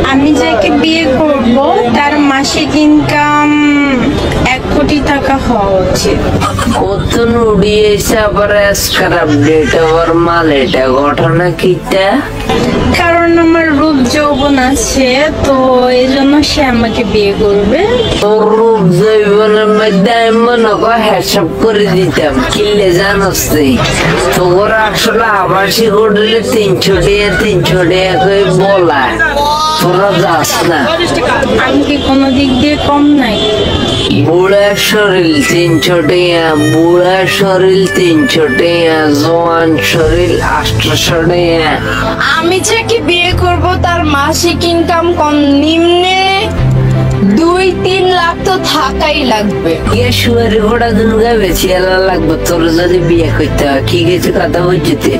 আমি যাকে বিয়ে করব তার মাসিক ইনকাম 1 কোটি টাকা হওয়া উচিত। কত নুড়িয়েছে আবার আজকাল আপডেট আবার মাল এটা ঘটনা কিটা? কারণ আমার রূপ যৌবন আছে, তো এই জন্য সে আমাকে বিয়ে করবে। তোর রূপ জৈবনের মধ্যে আমি মনে কর হিসাব করে দিতাম কিনলে জানোস তোর আসলে আবাসিক হোটেলে 300 টাকা করে বলা তোরা যাস না। আমি কি কোনো দিক দিয়ে কম নাই? বুড়ার শরীর 300 টাকা, বুড়ার শরীর 300 টাকা, জোয়ান শরীর 800 টাকা। আমি যাকে বিয়ে করব তার মাসিক ইনকাম কম নিম্নে 2-3 লাখ তো থাকাই লাগবে। শুয়ারি ঘোড়া দুর্গা বেশি এলা লাগবে তোর যদি বিয়ে করতে হয়। কি কিছু কথা বুঝতে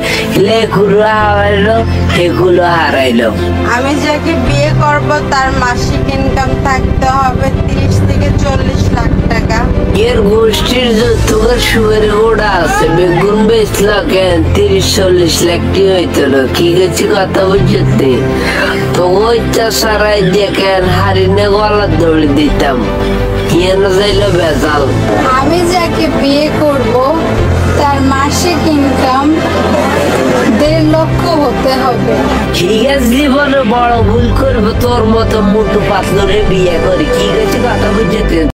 এগুলো হারাইলো এগুলো হারাইলো। আমি যাকে বিয়ে করব তার মাসিক ইনকাম থাকতে হবে 30 থেকে 40 লাখ টাকা। এর গোষ্ঠীর তোর শুয়ারি ঘোড়া আছে বেগুন বেচলো কেন 30-40 লাখ টি হইতো না। কি কিছু কথা বুঝতে তো ওইটা সারাই দেখেন হারিনে গলা দৌড়ে দিতাম বেজাল। আমি যাকে বিয়ে করব তার মাসিক ইনকাম 1.5 লক্ষ হতে হবে। ঠিক আছে জীবনে বড় ভুল করবো তোর মতো মোটু পাতলরে বিয়ে করে। কি গেছে কথা বুঝতে